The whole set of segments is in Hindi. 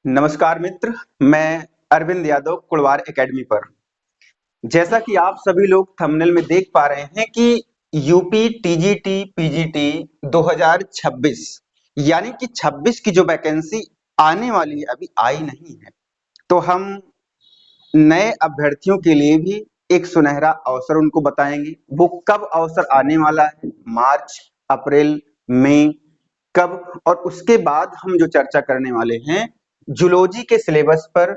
नमस्कार मित्र, मैं अरविंद यादव कुड़वार एकेडमी पर। जैसा कि आप सभी लोग थंबनेल में देख पा रहे हैं कि यूपी टीजीटी पीजीटी 2026 यानी कि 26 की जो वैकेंसी आने वाली है अभी आई नहीं है। तो हम नए अभ्यर्थियों के लिए भी एक सुनहरा अवसर उनको बताएंगे। वो कब अवसर आने वाला है, मार्च, अप्रैल, मई कब, और उसके बाद हम जो चर्चा करने वाले हैं जूलॉजी के सिलेबस पर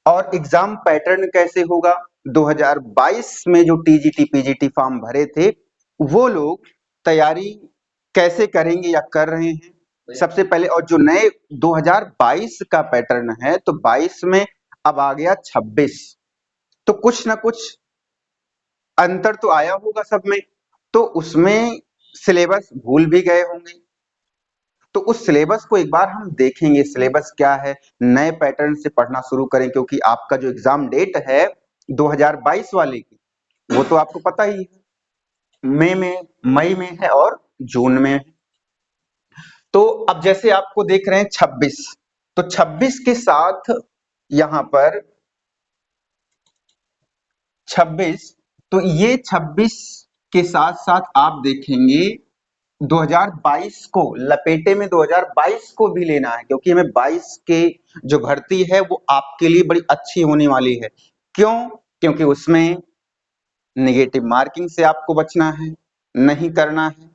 और एग्जाम पैटर्न कैसे होगा। 2022 में जो टीजीटी पीजीटी फॉर्म भरे थे वो लोग तैयारी कैसे करेंगे या कर रहे हैं सबसे पहले, और जो नए 2022 का पैटर्न है तो 22 में अब आ गया 26, तो कुछ ना कुछ अंतर तो आया होगा सब में। तो उसमें सिलेबस भूल भी गए होंगे, तो उस सिलेबस को एक बार हम देखेंगे। सिलेबस क्या है, नए पैटर्न से पढ़ना शुरू करें, क्योंकि आपका जो एग्जाम डेट है 2022 वाले की वो तो आपको पता ही है, मई में है और जून में है। तो अब जैसे आपको देख रहे हैं 26, तो 26 के साथ यहां पर 26, तो ये 26 के साथ साथ आप देखेंगे 2022 को लपेटे में 2022 को भी लेना है, क्योंकि हमें 22 के जो भर्ती है वो आपके लिए बड़ी अच्छी होने वाली है। क्यों? क्योंकि उसमें नेगेटिव मार्किंग से आपको बचना है, नहीं करना है।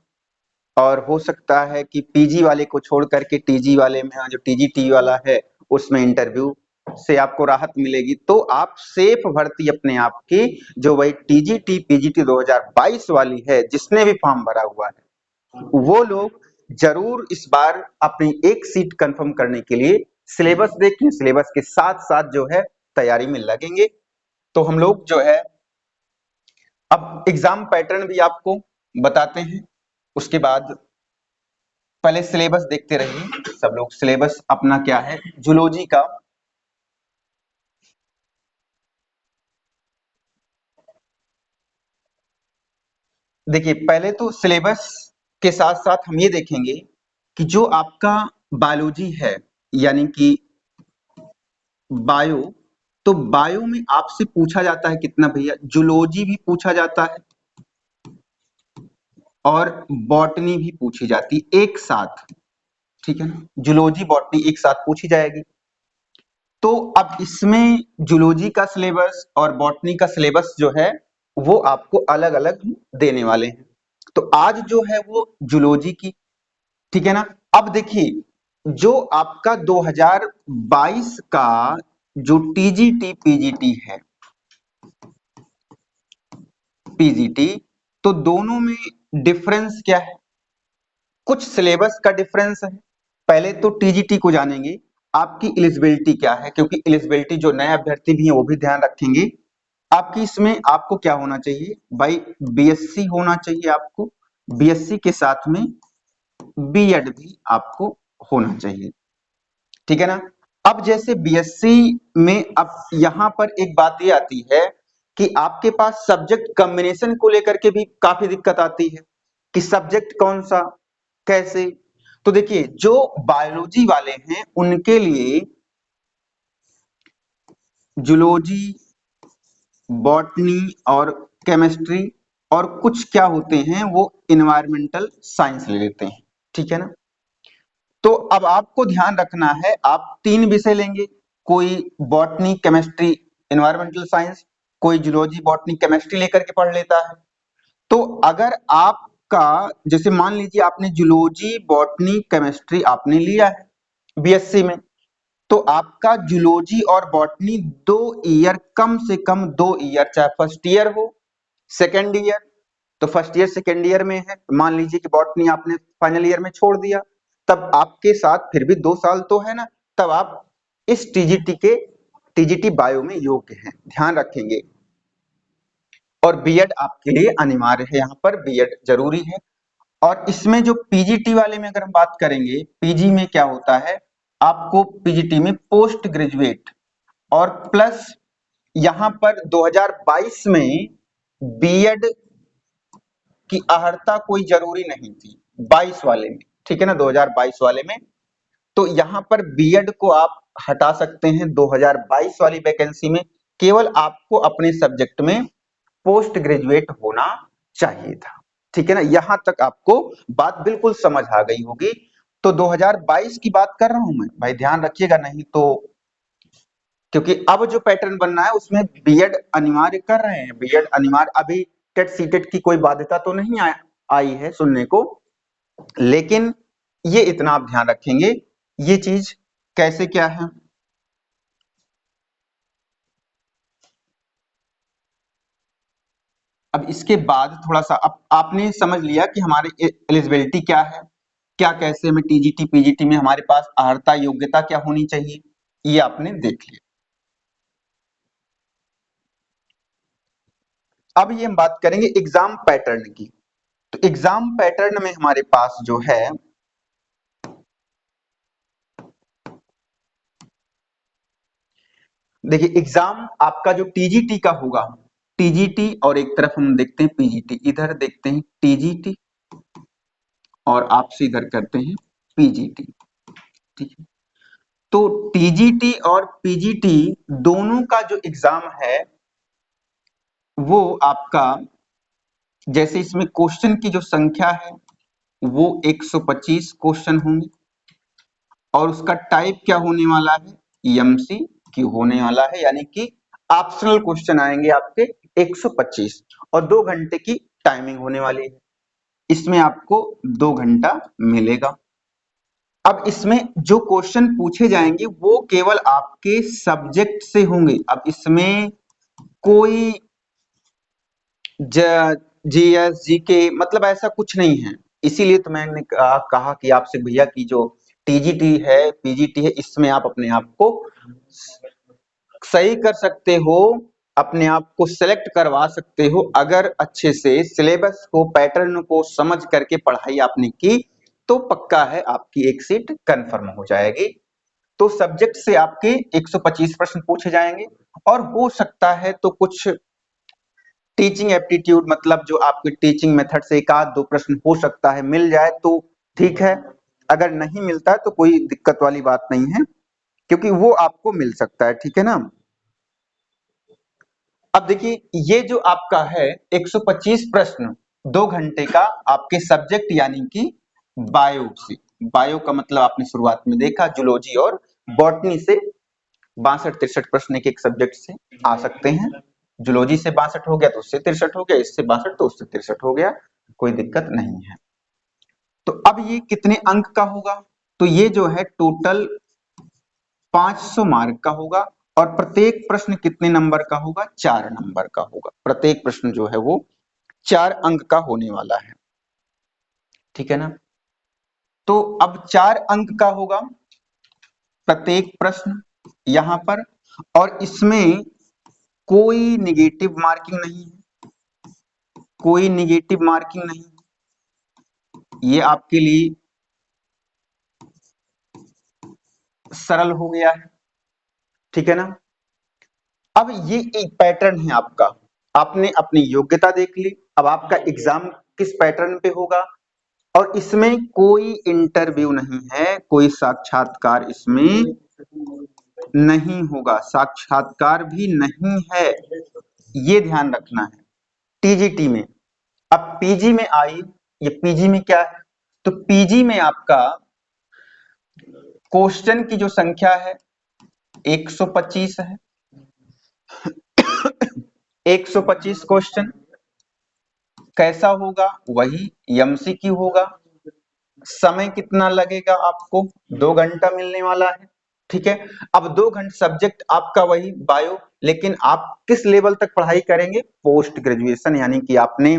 और हो सकता है कि पीजी वाले को छोड़ करके टीजी वाले में, जो टीजीटी वाला है उसमें इंटरव्यू से आपको राहत मिलेगी, तो आप सेफ भर्ती अपने आप की जो वही टीजीटी पीजीटी 2022 वाली है जिसने भी फॉर्म भरा हुआ है वो लोग जरूर इस बार अपनी एक सीट कंफर्म करने के लिए सिलेबस देखें, सिलेबस के साथ साथ जो है तैयारी में लगेंगे। तो हम लोग जो है अब एग्जाम पैटर्न भी आपको बताते हैं, उसके बाद पहले सिलेबस देखते रहिए सब लोग। सिलेबस अपना क्या है जूलॉजी का, देखिए पहले तो सिलेबस के साथ साथ हम ये देखेंगे कि जो आपका बायोलॉजी है यानी कि बायो, तो बायो में आपसे पूछा जाता है कितना भैया, जूलॉजी भी पूछा जाता है और बॉटनी भी पूछी जाती है एक साथ, ठीक है ना। जूलॉजी बॉटनी एक साथ पूछी जाएगी। तो अब इसमें जूलॉजी का सिलेबस और बॉटनी का सिलेबस जो है वो आपको अलग अलग देने वाले हैं। तो आज जो है वो जूलॉजी की, ठीक है ना। अब देखिए जो आपका 2022 का जो टीजीटी पीजीटी है, पीजीटी, तो दोनों में डिफरेंस क्या है, कुछ सिलेबस का डिफरेंस है। पहले तो टीजीटी को जानेंगे, आपकी एलिजिबिलिटी क्या है, क्योंकि एलिजिबिलिटी जो नए अभ्यर्थी भी हैं वो भी ध्यान रखेंगे। आपकी इसमें आपको क्या होना चाहिए भाई, बीएससी होना चाहिए आपको, बीएससी के साथ में बीएड भी आपको होना चाहिए, ठीक है ना। अब जैसे बीएससी में अब यहां पर एक बात ये आती है कि आपके पास सब्जेक्ट कॉम्बिनेशन को लेकर के भी काफी दिक्कत आती है कि सब्जेक्ट कौन सा, कैसे। तो देखिए जो बायोलॉजी वाले हैं उनके लिए जूलॉजी, बॉटनी और केमिस्ट्री और कुछ क्या होते हैं वो इन्वायरमेंटल साइंस ले लेते हैं, ठीक है ना। तो अब आपको ध्यान रखना है, आप तीन विषय लेंगे, कोई बॉटनी केमिस्ट्री इन्वायरमेंटल साइंस, कोई जूलॉजी बॉटनी केमिस्ट्री लेकर के पढ़ लेता है। तो अगर आपका जैसे मान लीजिए आपने जूलॉजी बॉटनी केमिस्ट्री आपने लिया है बीएससी में, तो आपका जूलॉजी और बॉटनी 2 ईयर, कम से कम 2 ईयर, चाहे फर्स्ट ईयर हो सेकेंड ईयर, तो फर्स्ट ईयर सेकेंड ईयर में है, मान लीजिए कि बॉटनी आपने फाइनल ईयर में छोड़ दिया, तब आपके साथ फिर भी 2 साल तो है ना, तब आप इस टीजीटी बायो में योग्य हैं, ध्यान रखेंगे। और बीएड आपके लिए अनिवार्य है, यहाँ पर बीएड जरूरी है। और इसमें जो पीजीटी वाले में अगर हम बात करेंगे, पीजी में क्या होता है, आपको पीजीटी में पोस्ट ग्रेजुएट और प्लस यहां पर 2022 में बीएड की अहर्ता कोई जरूरी नहीं थी 22 वाले में, ठीक है ना। 2022 वाले में तो यहाँ पर बीएड को आप हटा सकते हैं 2022 वाली वैकेंसी में। केवल आपको अपने सब्जेक्ट में पोस्ट ग्रेजुएट होना चाहिए था। ठीक है ना, यहां तक आपको बात बिल्कुल समझ आ गई होगी। तो 2022 की बात कर रहा हूं मैं भाई, ध्यान रखिएगा, नहीं तो क्योंकि अब जो पैटर्न बनना है उसमें बीएड अनिवार्य कर रहे हैं। बीएड अनिवार्य, अभी टेट सीटेट की कोई बाध्यता तो नहीं आई है सुनने को, लेकिन ये इतना आप ध्यान रखेंगे ये चीज कैसे क्या है। अब इसके बाद थोड़ा सा, अब आपने समझ लिया कि हमारी एलिजिबिलिटी क्या है, क्या कैसे में टीजीटी पीजीटी में हमारे पास अर्हता योग्यता क्या होनी चाहिए, ये आपने देख लिया। अब ये हम बात करेंगे एग्जाम पैटर्न की। तो एग्जाम पैटर्न में हमारे पास जो है, देखिए एग्जाम आपका जो टीजीटी का होगा, टीजीटी, और एक तरफ हम देखते हैं पीजीटी, इधर देखते हैं टीजीटी और आपसे इधर करते हैं पीजीटी। ठीक है, तो टीजीटी और पीजीटी दोनों का जो एग्जाम है वो आपका, जैसे इसमें क्वेश्चन की जो संख्या है वो 125 क्वेश्चन होंगे, और उसका टाइप क्या होने वाला है, एमसीक्यू होने वाला है, यानी कि ऑप्शनल क्वेश्चन आएंगे आपके 125, और 2 घंटे की टाइमिंग होने वाली है। इसमें आपको 2 घंटा मिलेगा। अब इसमें जो क्वेश्चन पूछे जाएंगे वो केवल आपके सब्जेक्ट से होंगे। अब इसमें कोई जीएस जीके मतलब ऐसा कुछ नहीं है। इसीलिए तो मैंने कहा कि आपसे भैया की जो टीजीटी है पीजीटी है इसमें आप अपने आप को सही कर सकते हो, अपने आप को सिलेक्ट करवा सकते हो, अगर अच्छे से सिलेबस को पैटर्न को समझ करके पढ़ाई आपने की तो पक्का है आपकी एक सीट कंफर्म हो जाएगी। तो सब्जेक्ट से आपके 125 प्रश्न पूछे जाएंगे, और हो सकता है तो कुछ टीचिंग एप्टीट्यूड मतलब जो आपके टीचिंग मेथड से एक आध दो प्रश्न हो सकता है मिल जाए तो ठीक है, अगर नहीं मिलता है तो कोई दिक्कत वाली बात नहीं है, क्योंकि वो आपको मिल सकता है। ठीक है ना। अब देखिए ये जो आपका है 125 प्रश्न 2 घंटे का आपके सब्जेक्ट यानी कि बायो से, बायो का मतलब आपने शुरुआत में देखा जूलॉजी और बॉटनी से 62-63 प्रश्न एक एक सब्जेक्ट से आ सकते हैं। जूलॉजी से 62 हो गया तो उससे 63 हो गया, इससे 62 तो उससे 63 हो गया, कोई दिक्कत नहीं है। तो अब ये कितने अंक का होगा, तो ये जो है टोटल 500 मार्क का होगा, और प्रत्येक प्रश्न कितने नंबर का होगा, 4 नंबर का होगा। प्रत्येक प्रश्न जो है वो 4 अंक का होने वाला है। ठीक है ना। तो अब 4 अंक का होगा प्रत्येक प्रश्न यहां पर, और इसमें कोई निगेटिव मार्किंग नहीं है, कोई निगेटिव मार्किंग नहीं, ये आपके लिए सरल हो गया है। ठीक है ना। अब ये एक पैटर्न है आपका, आपने अपनी योग्यता देख ली, अब आपका एग्जाम किस पैटर्न पे होगा, और इसमें कोई इंटरव्यू नहीं है, कोई साक्षात्कार इसमें नहीं होगा, साक्षात्कार भी नहीं है, ये ध्यान रखना है टीजीटी में। अब पीजी में आई, ये पीजी में क्या है, तो पीजी में आपका क्वेश्चन की जो संख्या है 125 है। 125 क्वेश्चन कैसा होगा, वही एमसीक्यू होगा। समय कितना लगेगा आपको, 2 घंटा मिलने वाला है। ठीक है। अब 2 घंटे सब्जेक्ट आपका वही बायो, लेकिन आप किस लेवल तक पढ़ाई करेंगे, पोस्ट ग्रेजुएशन, यानी कि आपने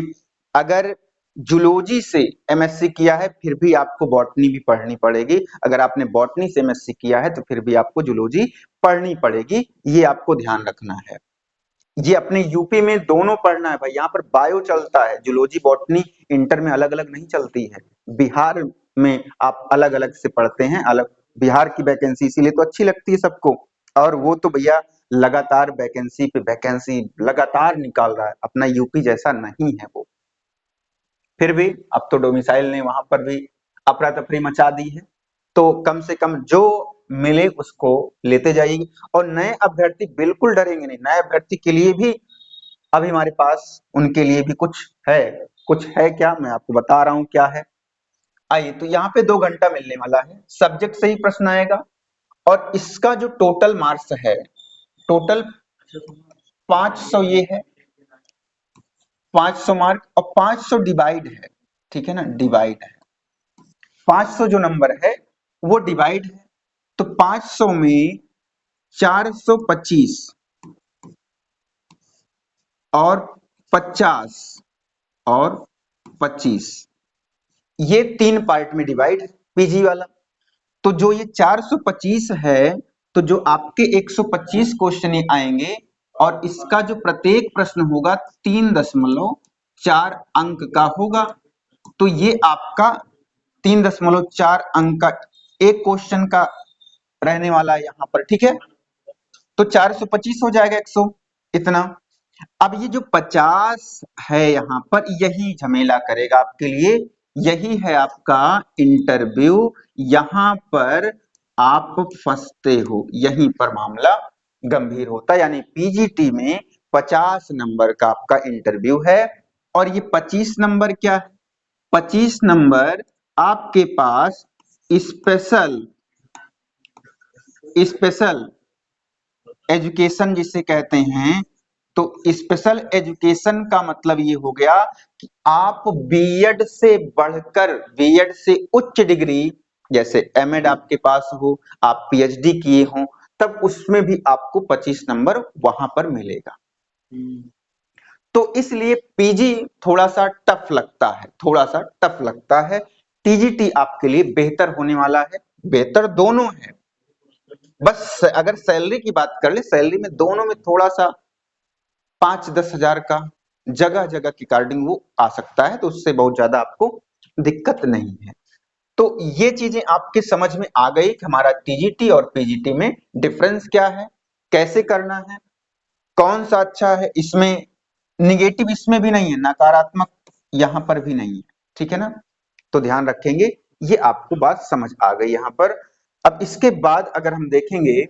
अगर जूलॉजी से एमएससी किया है फिर भी आपको बॉटनी भी पढ़नी पड़ेगी, अगर आपने बॉटनी से एमएससी किया है तो फिर भी आपको जूलॉजी पढ़नी पड़ेगी, ये आपको ध्यान रखना है। ये अपने यूपी में दोनों पढ़ना है भाई, यहाँ पर बायो चलता है, जूलॉजी बॉटनी इंटर में अलग अलग नहीं चलती है। बिहार में आप अलग अलग से पढ़ते हैं, अलग बिहार की वैकेंसी इसीलिए तो अच्छी लगती है सबको, और वो तो भैया लगातार वैकेंसी पे वैकेंसी लगातार निकाल रहा है, अपना यूपी जैसा नहीं है वो। फिर भी अब तो डोमिसाइल ने वहां पर भी अफरा तफरी मचा दी है, तो कम से कम जो मिले उसको लेते जाइए। और नए अभ्यर्थी बिल्कुल डरेंगे नहीं, नए अभ्यर्थी के लिए भी अभी हमारे पास उनके लिए भी कुछ है क्या, मैं आपको बता रहा हूं क्या है। आइए, तो यहाँ पे 2 घंटा मिलने वाला है, सब्जेक्ट से ही प्रश्न आएगा और इसका जो टोटल मार्क्स है, टोटल 500 ये है, 500 मार्क और 500 डिवाइड है, ठीक है ना, डिवाइड है। 500 जो नंबर है वो डिवाइड है, तो 500 में 425 और 50 और 25, ये 3 पार्ट में डिवाइड है पीजी वाला। तो जो ये 425 है, तो जो आपके 125 क्वेश्चन आएंगे और इसका जो प्रत्येक प्रश्न होगा 3.4 अंक का होगा। तो ये आपका 3.4 अंक का एक क्वेश्चन का रहने वाला है यहाँ पर, ठीक है। तो 425 हो जाएगा 100 इतना। अब ये जो 50 है यहाँ पर, यही झमेला करेगा आपके लिए, यही है आपका इंटरव्यू। यहां पर आप फंसते हो, यहीं पर मामला गंभीर होता है। यानी पीजीटी में 50 नंबर का आपका इंटरव्यू है और ये 25 नंबर क्या है, 25 नंबर आपके पास स्पेशल स्पेशल एजुकेशन जिसे कहते हैं। तो स्पेशल एजुकेशन का मतलब ये हो गया कि आप बीएड से बढ़कर, बीएड से उच्च डिग्री, जैसे एमएड आपके पास हो, आप पीएचडी किए हो, तब उसमें भी आपको 25 नंबर वहां पर मिलेगा। तो इसलिए पीजी थोड़ा सा टफ लगता है, थोड़ा सा टफ लगता है। टीजीटी आपके लिए बेहतर होने वाला है, बेहतर दोनों है। बस अगर सैलरी की बात कर ले, सैलरी में दोनों में थोड़ा सा 5-10 हजार का जगह जगह के अकॉर्डिंग वो आ सकता है, तो उससे बहुत ज्यादा आपको दिक्कत नहीं है। तो ये चीजें आपके समझ में आ गई कि हमारा टीजीटी और पीजीटी में डिफरेंस क्या है, कैसे करना है, कौन सा अच्छा है। इसमें निगेटिव इसमें भी नहीं है, नकारात्मक यहां पर भी नहीं है, ठीक है ना। तो ध्यान रखेंगे, ये आपको बात समझ आ गई यहां पर। अब इसके बाद अगर हम देखेंगे,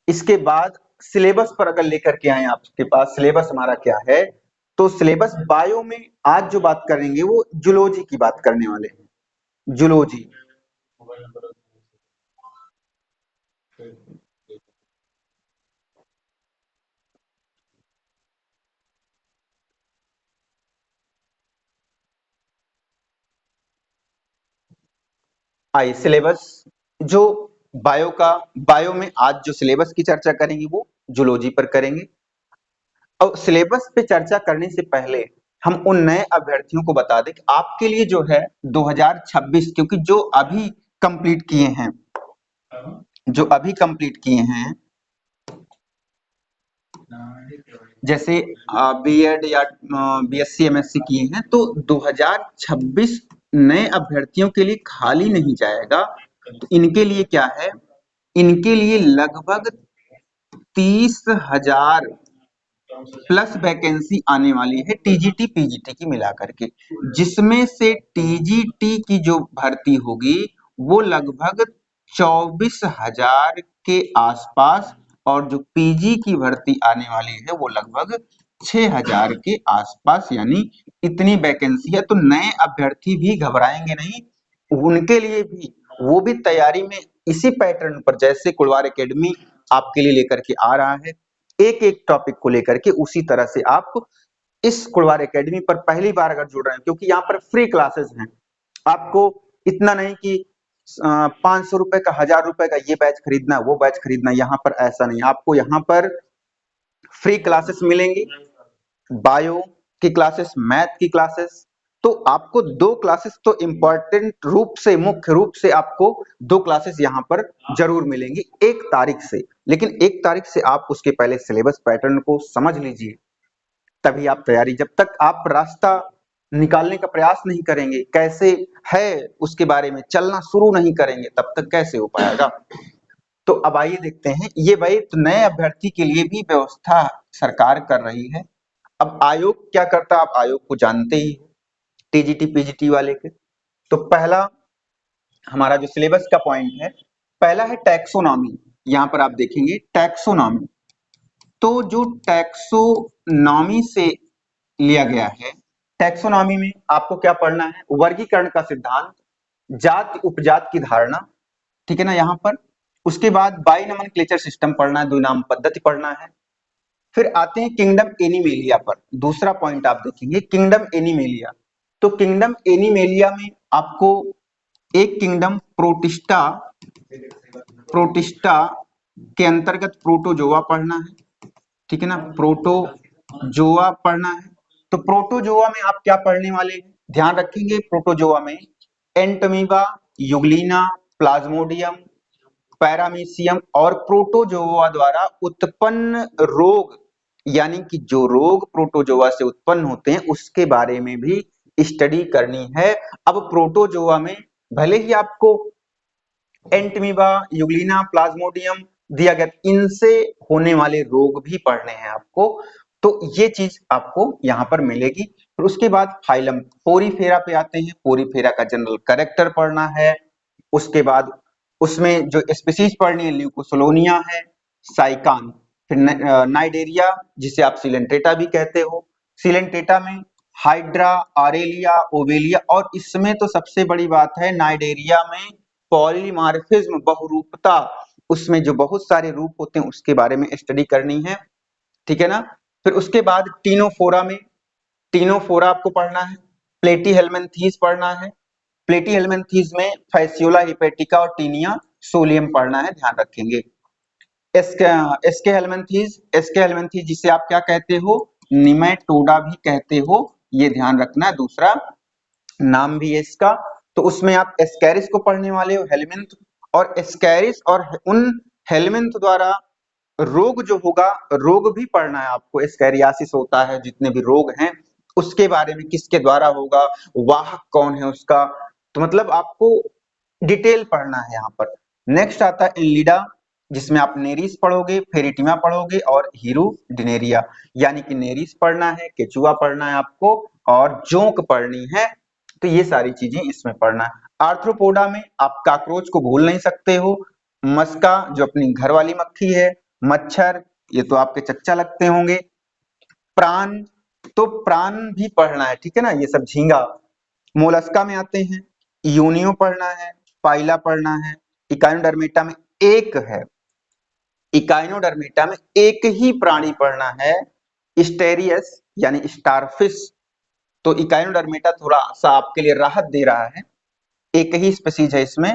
इसके बाद सिलेबस पर अगर लेकर के आए, आपके पास सिलेबस हमारा क्या है, तो सिलेबस बायो में आज जो बात करेंगे वो जूलॉजी की बात करने वाले हैं, जूलॉजी। आइए सिलेबस जो बायो का, बायो में आज जो सिलेबस की चर्चा करेंगे वो जूलॉजी पर करेंगे। और सिलेबस पे चर्चा करने से पहले हम उन नए अभ्यर्थियों को बता दें कि आपके लिए जो है 2026, क्योंकि जो अभी कंप्लीट किए हैं, जो अभी कंप्लीट किए हैं, जैसे बीएड या बीएससी एमएससी किए हैं, तो 2026 नए अभ्यर्थियों के लिए खाली नहीं जाएगा। तो इनके लिए क्या है, इनके लिए लगभग 30,000 प्लस वैकेंसी आने वाली है टीजीटी पीजीटी की मिला करके, जिसमें से टीजीटी की जो भर्ती होगी वो लगभग 24,000 के आसपास, और जो पीजी की भर्ती आने वाली है वो लगभग 6,000 के आसपास। यानी इतनी वैकेंसी है, तो नए अभ्यर्थी भी घबराएंगे नहीं, उनके लिए भी, वो भी तैयारी में इसी पैटर्न पर, जैसे कुलवार एकेडमी आपके लिए लेकर के आ रहा है, एक एक टॉपिक को लेकर के, उसी तरह से आप इस कुलवार एकेडमी पर पहली बार अगर जुड़ रहे हैं, क्योंकि यहाँ पर फ्री क्लासेस हैं, आपको इतना नहीं कि 500 रुपए का, 1,000 रुपए का ये बैच खरीदना, वो बैच खरीदना, यहाँ पर ऐसा नहीं, आपको यहाँ पर फ्री क्लासेस मिलेंगी। बायो की क्लासेस, मैथ की क्लासेस, तो आपको 2 क्लासेस तो इंपॉर्टेंट रूप से, मुख्य रूप से आपको 2 क्लासेस यहाँ पर जरूर मिलेंगी 1 तारीख से। लेकिन 1 तारीख से आप उसके पहले सिलेबस पैटर्न को समझ लीजिए, तभी आप तैयारी, जब तक आप रास्ता निकालने का प्रयास नहीं करेंगे, कैसे है उसके बारे में चलना शुरू नहीं करेंगे, तब तक कैसे हो पाएगा। तो अब आइए देखते हैं, ये भाई तो नए अभ्यर्थी के लिए भी व्यवस्था सरकार कर रही है। अब आयोग क्या करता है, आप आयोग को जानते ही हो। टीजीटी पीजीटी वाले के। तो पहला हमारा जो सिलेबस का पॉइंट है, पहला है टैक्सोनॉमी। यहाँ पर आप देखेंगे टैक्सोनॉमी। तो जो टैक्सोनॉमी से लिया गया है, टैक्सोनॉमी में आपको क्या पढ़ना है? वर्गीकरण का सिद्धांत, जाति उपजाति की धारणा, ठीक है ना यहाँ पर। उसके बाद बाइनोमेनक्लेचर सिस्टम पढ़ना है, द्विनाम पद्धति पढ़ना है। फिर आते हैं किंगडम एनिमेलिया पर। दूसरा पॉइंट आप देखेंगे किंगडम एनिमेलिया। तो किंगडम एनिमेलिया में आपको एक किंगडम प्रोटिस्टा, प्रोटिस्टा के अंतर्गत प्रोटोजोआ पढ़ना है, ठीक है ना, प्रोटोजोआ पढ़ना है। तो प्रोटोजोआ में आप क्या पढ़ने वाले हैं? ध्यान रखेंगे प्रोटोजोआ में एंटमीबा, यूग्लिना, प्लाज्मोडियम, पैरामीशियम और प्रोटोजोआ द्वारा उत्पन्न रोग, यानी कि जो रोग प्रोटोजोआ से उत्पन्न होते हैं उसके बारे में भी स्टडी करनी है। अब प्रोटोजोआ में भले ही आपको एंटमीबा, यूग्लिना, प्लाज्मोडियम दिया गया, इनसे होने वाले रोग भी पढ़ने हैं आपको। तो ये चीज आपको यहाँ पर मिलेगी। फिर उसके बाद फाइलम पोरीफेरा पे आते हैं। पोरीफेरा का जनरल कैरेक्टर पढ़ना है। उसके बाद उसमें जो स्पीसीज पढ़नी है, ल्यूकोसोलोनिया है, साइकान, फिर नाइडेरिया जिसे आप सिलेंट्रेटा भी कहते हो। सिलेंट्रेटा में हाइड्रा, आरेलिया, ओवेलिया, और इसमें तो सबसे बड़ी बात है नाइडेरिया में पॉलीमार्फिज्म, बहुरूपता, उसमें जो बहुत सारे रूप होते हैं उसके बारे में स्टडी करनी है, ठीक है ना। फिर उसके बाद टीनोफोरा में, टीनोफोरा आपको पढ़ना है। प्लेटीहेल्मिन्थीज पढ़ना है। प्लेटीहेल्मिन्थीज में फैसियोला हिपेटिका और टीनिया सोलियम पढ़ना है, ध्यान रखेंगे। एसके हेल्मिन्थीज, एसके हेल्मिन्थीज जिसे आप क्या कहते हो? निमेटोडा भी कहते हो, ये ध्यान रखना है, दूसरा नाम भी है इसका। तो उसमें आप एस्कैरिस को पढ़ने वाले हो, हेलमिंथ, और एस्कैरिस और उन हेलमिंथ द्वारा रोग जो होगा, रोग भी पढ़ना है आपको। एस्कैरियासिस होता है, जितने भी रोग हैं उसके बारे में, किसके द्वारा होगा, वाहक कौन है उसका, तो मतलब आपको डिटेल पढ़ना है यहाँ पर। नेक्स्ट आता है एनलिडा, जिसमें आप नेरिस पढ़ोगे, फेरिटिमा पढ़ोगे और हीरोडिनेरिया, यानी कि नेरिस पढ़ना है, केचुआ पढ़ना है आपको और जोंक पढ़नी है। तो ये सारी चीजें इसमें पढ़ना है। आर्थ्रोपोडा में आप कॉकरोच को भूल नहीं सकते हो, मस्का जो अपनी घर वाली मक्खी है, मच्छर ये तो आपके चच्चा लगते होंगे, प्राण, तो प्राण भी पढ़ना है, ठीक है ना, ये सब झींगा। मोलस्का में आते हैं, यूनियो पढ़ना है, पाइला पढ़ना है। इकाइनोडर्मेटा में एक है, इकाइनोडर्मेटा में एक ही प्राणी पढ़ना है, स्टेरियस यानी स्टारफिश। तो इकाइनोडर्मेटा थोड़ा सा आपके लिए राहत दे रहा है, एक ही स्पीसीज है इसमें।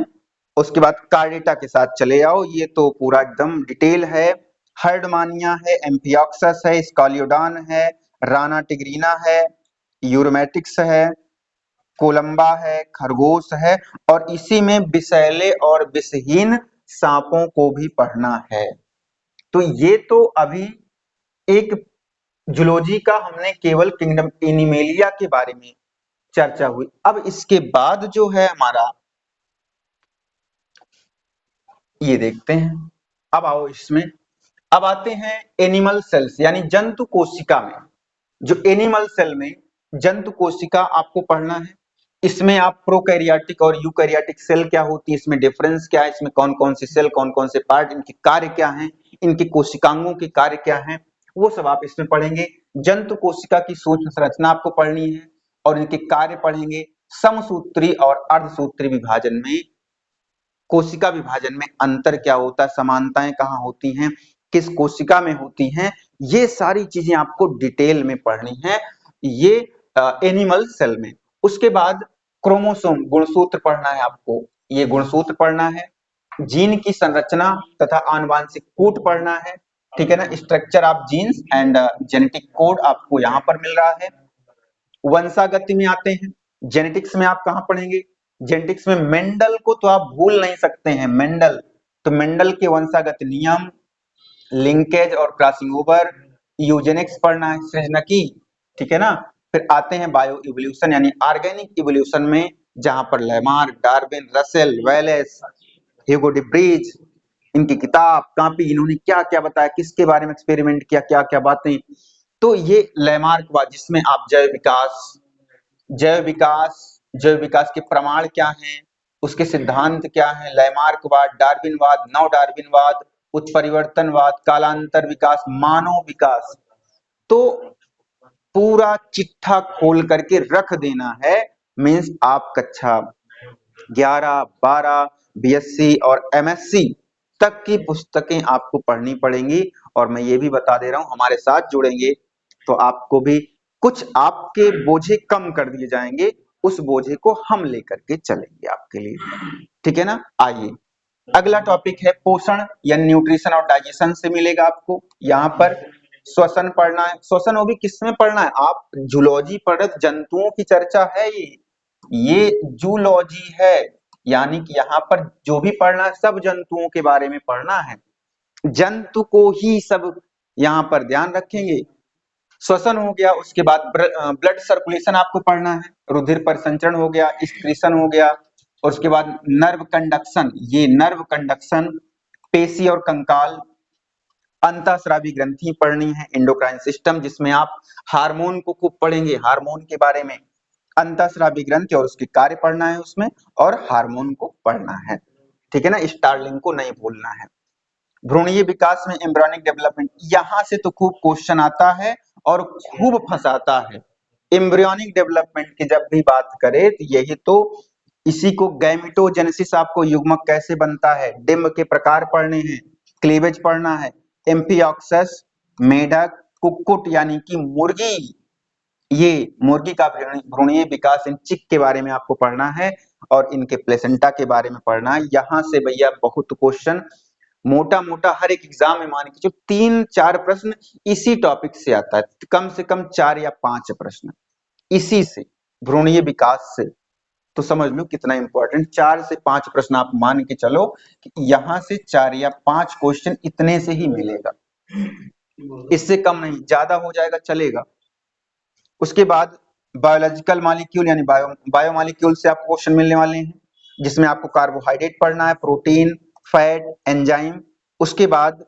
उसके बाद कार्डेटा के साथ चले आओ, ये तो पूरा एकदम डिटेल है। हर्डमानिया है, एम्फियोक्सस है, स्कॉलियोडान है, राना टिग्रीना है, यूरोमेटिक्स है, कोलंबा है, खरगोश है, और इसी में विषैले और विषहीन सांपों को भी पढ़ना है। तो ये तो अभी एक जूलॉजी का हमने केवल किंगडम एनिमेलिया के बारे में चर्चा हुई। अब इसके बाद जो है हमारा, ये देखते हैं। अब आओ इसमें, अब आते हैं एनिमल सेल्स यानी जंतु कोशिका में। जो एनिमल सेल में जंतु कोशिका आपको पढ़ना है। इसमें आप प्रोकैरियोटिक और यूकैरियोटिक सेल क्या होती है, इसमें डिफरेंस क्या है, इसमें कौन कौन से सेल, कौन कौन से पार्ट, इनके कार्य क्या हैं, इनके कोशिकांगों के कार्य क्या हैं, वो सब आप इसमें पढ़ेंगे। जंतु कोशिका की सूक्ष्म संरचना आपको पढ़नी है और इनके कार्य पढ़ेंगे। समसूत्री और अर्धसूत्री विभाजन में, कोशिका विभाजन में अंतर क्या होता है, समानताएं कहाँ होती हैं, किस कोशिका में होती हैं, ये सारी चीजें आपको डिटेल में पढ़नी है, ये एनिमल सेल में। उसके बाद क्रोमोसोम गुणसूत्र पढ़ना है आपको, ये गुणसूत्र पढ़ना है। जीन की संरचना तथा आनुवांशिक कूट पढ़ना है, ठीक है ना, structure of genes and genetic code आपको यहाँ पर मिल रहा है। वंशागति में आते हैं, जेनेटिक्स में आप कहाँ पढ़ेंगे, जेनेटिक्स में मेंडल को तो आप भूल नहीं सकते हैं, मेंडल, तो मेंडल के वंशागत नियम, लिंकेज और क्रॉसिंग ओवर, यूजेनिक्स पढ़ना है, सृजनकी, ठीक है ना। फिर आते हैं बायो इवोल्यूशन यानी ऑर्गेनिक इवोल्यूशन में, जहां पर Lamarck, Darwin, Russell, Wallace, Hugo de Vries, इनकी किताब कॉपी, इन्होंने क्या क्या बताया, किसके बारे में एक्सपेरिमेंट किया, क्या क्या बातें। तो ये लेमार्क हुआ जिसमें आप जैव विकास, जैव विकास के प्रमाण क्या हैं, उसके सिद्धांत क्या हैं, लैमार्कवाद, डार्विनवाद, नव डार्विनवाद, उत्परिवर्तनवाद, कालांतर विकास, मानव विकास। तो पूरा चिट्ठा खोल करके रख देना है। मीन्स आप कक्षा 11, 12, बीएससी और एमएससी तक की पुस्तकें आपको पढ़नी पड़ेंगी। और मैं ये भी बता दे रहा हूं, हमारे साथ जुड़ेंगे तो आपको भी कुछ आपके बोझे कम कर दिए जाएंगे, उस बोझे को हम लेकर के चलेंगे आपके लिए, ठीक है ना। आइए, अगला टॉपिक है पोषण या न्यूट्रिशन और डाइजेशन से मिलेगा आपको। यहाँ पर श्वसन पढ़ना है। श्वसन वो भी किसमें पढ़ना है, आप जूलॉजी पढ़ रहे, जंतुओं की चर्चा है ये जूलॉजी है, यानी कि यहाँ पर जो भी पढ़ना है सब जंतुओं के बारे में पढ़ना है, जंतु को ही सब यहाँ पर ध्यान रखेंगे। श्वसन हो गया, उसके बाद ब्लड सर्कुलेशन आपको पढ़ना है, रुधिर परिसंचरण हो गया, एक्सक्रीशन हो गया, और उसके बाद नर्व कंडक्शन, ये नर्व कंडक्शन, पेशी और कंकाल, अंतःस्रावी ग्रंथि पढ़नी है, एंडोक्राइन सिस्टम जिसमें आप हार्मोन को खूब पढ़ेंगे, हार्मोन के बारे में, अंतःस्रावी ग्रंथि और उसके कार्य पढ़ना है उसमें, और हार्मोन को पढ़ना है, ठीक है ना। स्टार्लिंग को नहीं भूलना है। भ्रूणीय विकास में एम्ब्रियोनिक डेवलपमेंट, यहां से तो खूब क्वेश्चन आता है और खूब फंसाता है। एम्ब्रियोनिक डेवलपमेंट की जब भी बात करें तो यही तो, इसी को गैमेटोजेनेसिस, आपको युग्मक कैसे बनता है, डिंब के प्रकार पढ़ने हैं, क्लीवेज पढ़ना है, एम्फिऑक्सस, मेढक, कुक्कुट यानी कि मुर्गी, ये मुर्गी का भ्रूणीय विकास, इन चिक के बारे में आपको पढ़ना है और इनके प्लेसेंटा के बारे में पढ़ना है। यहाँ से भैया बहुत क्वेश्चन मोटा मोटा हर एक एग्जाम में मान के जो 3-4 प्रश्न इसी टॉपिक से आता है, कम से कम 4 या 5 प्रश्न इसी से, भ्रूणीय विकास से। तो समझ लो कितना इंपॉर्टेंट, 4 से 5 प्रश्न आप मान के चलो कि यहाँ से 4 या 5 क्वेश्चन इतने से ही मिलेगा, इससे कम नहीं, ज्यादा हो जाएगा चलेगा। उसके बाद बायोलॉजिकल मॉलिक्यूल यानी बायोमॉलिक्यूल से आपको क्वेश्चन मिलने वाले हैं, जिसमें आपको कार्बोहाइड्रेट पढ़ना है, प्रोटीन, फैट, एंजाइम। उसके बाद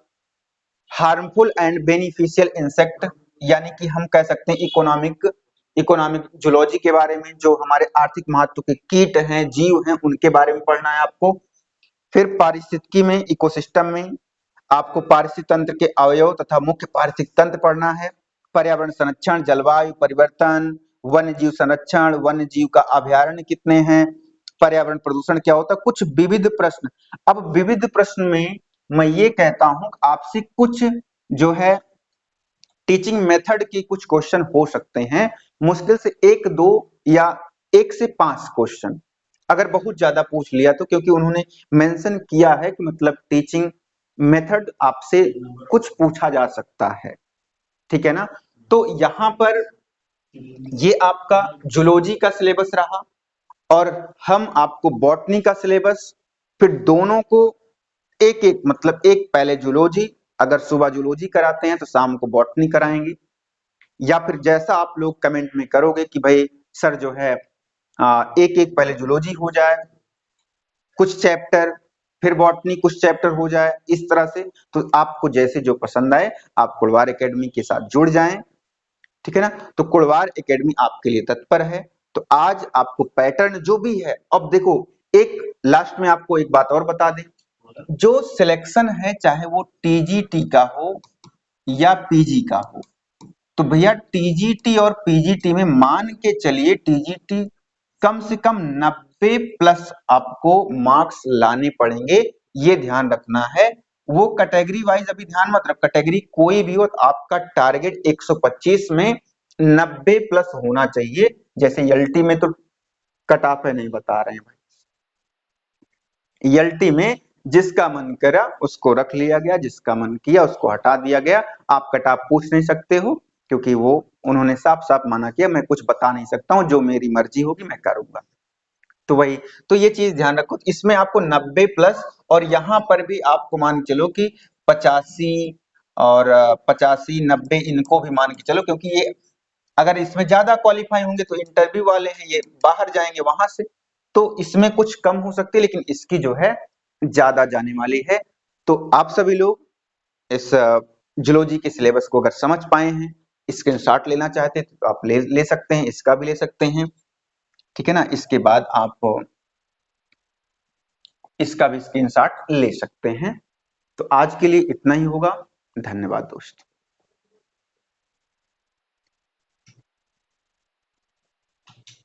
हार्मफुल एंड बेनिफिशियल इंसेक्ट, यानी कि हम कह सकते हैं इकोनॉमिक जूलॉजी के बारे में, जो हमारे आर्थिक महत्व के कीट हैं, जीव हैं, उनके बारे में पढ़ना है आपको। फिर पारिस्थितिकी में, इकोसिस्टम में आपको पारिस्थितिक तंत्र के अवयव तथा मुख्य पारिस्थितिक तंत्र पढ़ना है। पर्यावरण संरक्षण, जलवायु परिवर्तन, वन्य जीव संरक्षण, वन्य जीव का अभयारण्य कितने हैं, पर्यावरण प्रदूषण क्या होता है, कुछ विविध प्रश्न। अब विविध प्रश्न में मैं ये कहता हूं आपसे कुछ जो है टीचिंग मेथड के कुछ क्वेश्चन हो सकते हैं, मुश्किल से 1-2 या 1 से 5 क्वेश्चन, अगर बहुत ज्यादा पूछ लिया तो, क्योंकि उन्होंने मेंशन किया है कि मतलब टीचिंग मेथड आपसे कुछ पूछा जा सकता है, ठीक है ना। तो यहाँ पर ये आपका जूलॉजी का सिलेबस रहा, और हम आपको बॉटनी का सिलेबस, फिर दोनों को एक एक, मतलब एक पहले जूलॉजी, अगर सुबह जूलॉजी कराते हैं तो शाम को बॉटनी कराएंगे, या फिर जैसा आप लोग कमेंट में करोगे कि भाई सर जो है एक एक पहले जूलॉजी हो जाए, कुछ चैप्टर, फिर बॉटनी कुछ चैप्टर हो जाए, इस तरह से। तो आपको जैसे जो पसंद आए आप कुड़वार एकेडमी के साथ जुड़ जाएं, ठीक है ना। तो कुड़वार एकेडमी आपके लिए तत्पर है। तो आज आपको पैटर्न जो भी है, अब देखो, एक लास्ट में आपको एक बात और बता दें, जो सिलेक्शन है चाहे वो टीजीटी का हो या पीजी का हो, तो भैया टीजीटी और पीजीटी में मान के चलिए टीजीटी कम से कम 90 प्लस आपको मार्क्स लाने पड़ेंगे, ये ध्यान रखना है। वो कैटेगरी वाइज अभी ध्यान मत रख, कैटेगरी कोई भी हो तो आपका टारगेट 125 में 90 प्लस होना चाहिए। जैसे एलटी में तो कट ऑफ है नहीं बता रहे हैं भाई, एलटी में जिसका मन करा उसको रख लिया गया, जिसका मन किया उसको हटा दिया गया। आप कट ऑफ पूछ नहीं सकते हो, क्योंकि वो उन्होंने साफ साफ माना किया मैं कुछ बता नहीं सकता हूं, जो मेरी मर्जी होगी मैं करूंगा। तो वही, तो ये चीज ध्यान रखो, इसमें आपको 90 प्लस, और यहाँ पर भी आपको मान के चलो कि 85 और 85, 90 इनको भी मान के चलो, क्योंकि ये अगर इसमें ज्यादा क्वालिफाई होंगे तो इंटरव्यू वाले हैं ये बाहर जाएंगे वहां से, तो इसमें कुछ कम हो सकती है, लेकिन इसकी जो है ज्यादा जाने वाली है। तो आप सभी लोग इस जूलॉजी के सिलेबस को अगर समझ पाए हैं, स्क्रीनशॉट लेना चाहते हैं तो आप ले सकते हैं, इसका भी ले सकते हैं। ठीक है ना। इसके बाद आप इसका भी स्क्रीनशॉट ले सकते हैं। तो आज के लिए इतना ही होगा। धन्यवाद दोस्त।